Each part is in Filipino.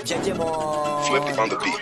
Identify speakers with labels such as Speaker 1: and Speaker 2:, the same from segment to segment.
Speaker 1: Flip it on the beat.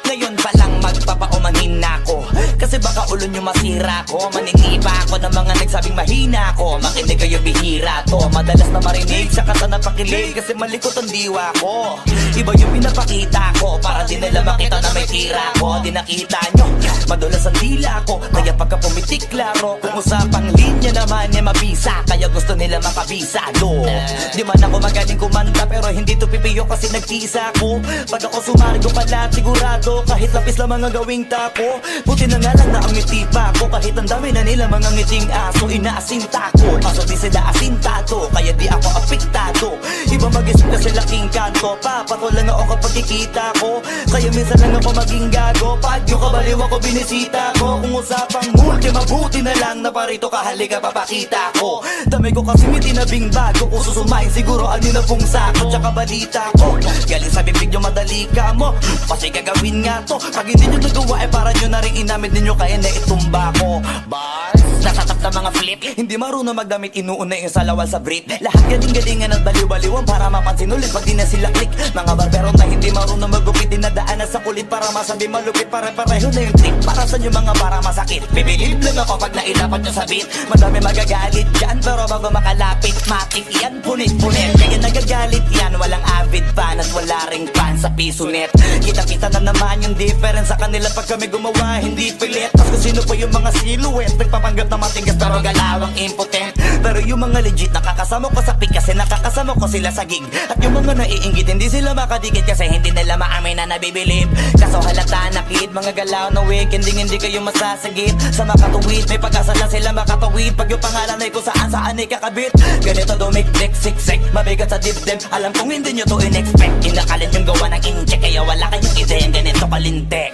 Speaker 2: Ngayon pa lang magpapaumanhin na ako, kasi baka ulo nyo masira ko. Maninipa ako ng mga nagsabing mahina ko. Makinig kayo, bihira to. Madalas na marinig sa kata na pakilig, kasi malikot ang diwa ko. Iba yung pinapakita ko, para di nila makita na may tira ko. Di nakita nyo, madulas ang dila ko. Kaya pagka pumitik klaro, kung usapang linya naman niya mabisa, kaya gusto nila makabisado. Di man ako magaling kumanta, pero hindi to pipiyo kasi nagtisa ko. Pag ako sumargo pala sigurado, kahit lapis lang mga gawing tako. Buti na nga lang na ang ngiti pa ko, kahit ang dami na nila mga ngiting aso. Inaasinta ko, kaso di sila asintado, kaya di ako apektado. Iba mag-isip na sila king kanto, papato lang ako kapag kikita ko. Kaya minsan lang ako maging gago, pag yung kabaliw ako binisita ko. Kung usapang multi, mabuti na lang na parito ka, halika papakita ko. Dami ko kasi may tinabing bago, kung susumayin siguro ano na pong sakot tsaka balita ko. Galing sa bibig nyo madali ka mo, kasi gagawin nga to. Pag hindi nyo nagawa ay para nyo na rin inamit ninyo, kaya na itumba ko. Bars, nasatap na mga flip, hindi marunong magdamit, inuuna yung salawal sa brief. Lahat galing-galingan at baliw-baliwan para mapansin ulit pag di na sila click. Mga barbero na hindi marunong magupit, dinadaan na sa kulit para masabi malupit. Pare-pareho na yung trip, para sa nyo mga para masakit. Bibilib lang ako pag nailapat nyo sa beat. Madami magagalit dyan, pero bago makalapit matik yan, punit-punit. Kaya nagagalit yan, walang avid fan at wala ring fan sa piso net. Kita-kita na naman yung difference sa kanila pag kami gumawa, hindi pilit. Tapos kung sino pa yung mga silhouette, nagpapanggap na matigas pero galawang impotent. Pero yung mga legit nakakasama ko sa pick, kasi nakakasama ko sila sa gig. At yung mga naiinggit, hindi sila makadikit kasi hindi nila maamin na nabibilib. Kaso halata na kid, mga galaw na weak, hindi kayo masasagit. Sa makatuwid, may pag-asa na sila makatawid. Pag yung pangalan ay kung saan ay kakabit. Ganito dumikdik, siksik, mabigat sa dibdib. Alam kong hindi nyo to in-expect. Inakalit yung gawa ng incheck, kaya wala kayong ideya, ganito kalintek.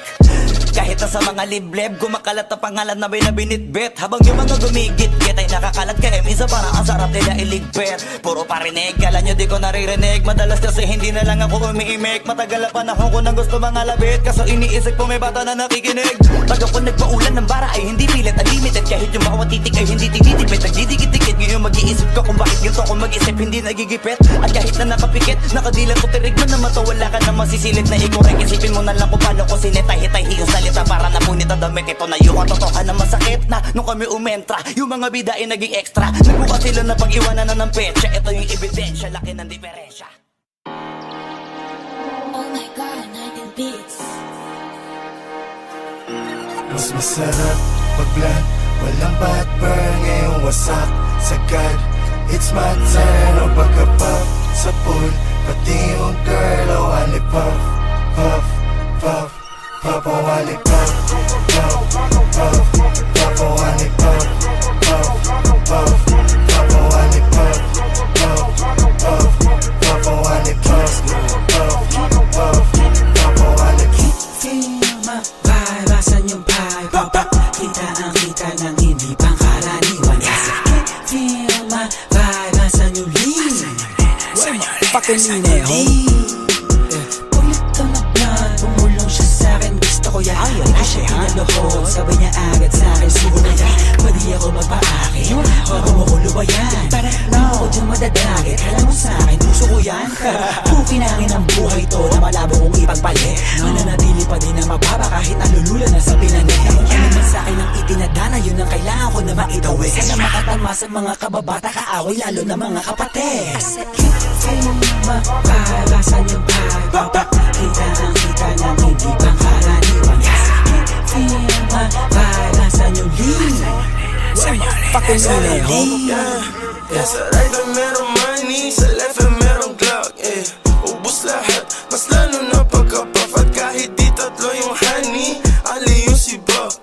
Speaker 2: Kahit na sa mga libleb, gumakalat na pangalan na may nabinitbit. Habang yung mga gumigit-git ay nakakalat kaya minsan parang ang sarap nila iligpit. Puro parinig, kala nyo di ko naririnig. Madalas kasi hindi na lang ako umiimik. Matagal na panahon ko nang gusto mga labit, kaso iniisip ko may bata na nakikinig. Pag ako nagpaulan ng bara ay hindi pilit, unlimited. Kahit yung bawat titik ay hindi tinitipid, nagdidikit-dikit. Ngayon mag-iisip ko kung bakit ganito ako mag-isip, hindi nagigipit. At kahit na nakapikit, nakadilat ko tirig mo na mata, wala ka na masisilip na ikorek. Isipin mo na lang kung paano ko sinetay-hitay yung salita para napunit ang damit. Ito na yung katotohan na masakit na nung kami umentra, yung mga bida ay naging extra. Nagbuka sila na pag-iwanan na ng petsa. Ito yung ebidensya, laki ng diferensya.
Speaker 3: Oh my God, 19 beats.
Speaker 4: Mas masarap pag-vlog, walang backburn, ngayong wasak sagad. It's my turn, o pagka-puff sa pool, pati yung girl, o wali puff, puff, puff, puff, o wali puff, puff, puff, puff, o wali puff, puff, puff, puff, o wali puff, puff, puff, puff, o wali puff, puff, puff, puff, o wali puff.
Speaker 5: Feel my vibe, asan yung vibe? Kita ang kita ng hindi pangkaraniwan. Feel my vibe, asan yung lean? Fucking ulit ka na plan, pumulong siya sa'kin, gusto ko yan. Hindi ko siya pinaluhod, sabay niya agad sa'kin. Siguro yan, pwede ako magpa-akin, wag mo ko lubayan. Hindi ko dyan madadagit, alam mo sa'kin, puso ko yan. Pukinangin ang buhay to na malabo kong ipagpalit. Mananatili pa din ang mababa kahit nalulula na sa pinanin. Ano man sa'kin ang itinadana, yun ang kailangan ko na maitawid. Sana makatalma sa mga kababata, kaaway lalo na mga kapatid. Feel my vibe, asan yung vibe? Kita ang kita ng hindi pangkaraniwan. Feel my vibe, asan yung lean? Fucking lean.
Speaker 6: Sa right na merong money, sa left na merong Glock, ubus lahat, mas lalo na pagka-puff. At kahit di tatlo yung honey, ali yung si Buck,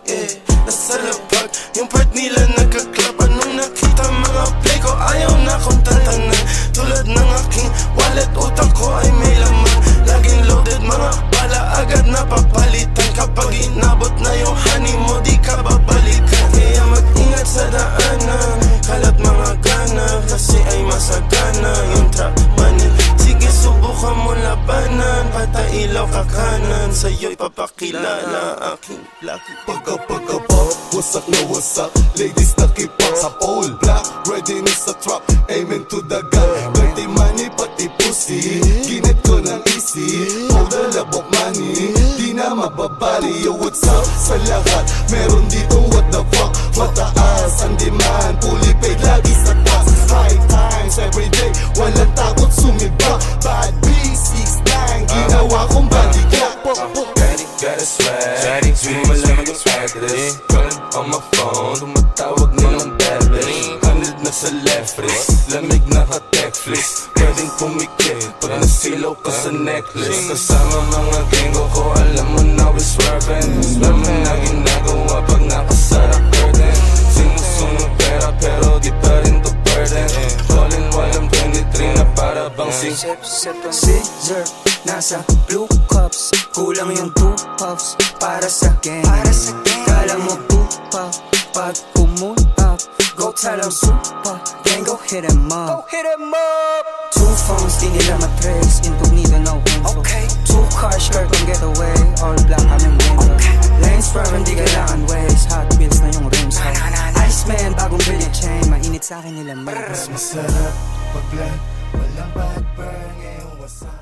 Speaker 6: nasa labag, yung part nila nagka-clap. Anong nakita mga play ko, ayaw na kong tantanan. Tulad ng aking wallet, utak ko ay may laman. Laging loaded, mga bala agad na papalitan. Kapag inabot na yung honey mo, di ka babalikan. Kaya mag-ingat sa daanan, kalat mga gana, kasi ay masagana yung trap money. Sige, subukan Subukan mo labanan, patailaw ka kanan. Sa'yo'y papakilala aking lucky.
Speaker 4: Pagka-pop, wasak na wasak. Ladies nakipak sa all black. Readiness sa trap, aiming to the gun. Dirty money, pati pussy. Ginit ko ng easy. Hold the labok money, di na mababali. Yo, what's up sa lahat? Meron dito what the fuck. Mataas ang demand, fully paid lagi sa taas. High times everyday, walang takot sumibak. Bad B69, ginawa kong body clock.
Speaker 6: Got a swag, di mo malaman yung address. Calling on my phone, tumatawag na ng badass. 100 na sa left wrist, lamig na ka-Netflix. Pwedeng pumikit pag nasilaw ka sa necklace. Kasama mga genggo ko, alam mo na we swerving. Alam mo na ginagawa pag nakasara curtain. Sinusunod pera pero di pa rin to burden. Calling while I'm 23 na para bang
Speaker 5: Scissor, nasa blue cups. Kulang yung 2 puffs para sa gang. Kala mo pupa pag pumunta. Go tell them super, then go hit him up. 2 phones, di nila matrace. Incognito, no info. 2 cars, skirt on getaway. All black, aming window. Lanes swerve, hindi kailangan ways. Hot wheels na yung rims ko. Iceman, bagong billy chain. Mainit sa'kin nila man.
Speaker 4: Mas masarap pag-blunt, walang bad burn, ngayong wasak.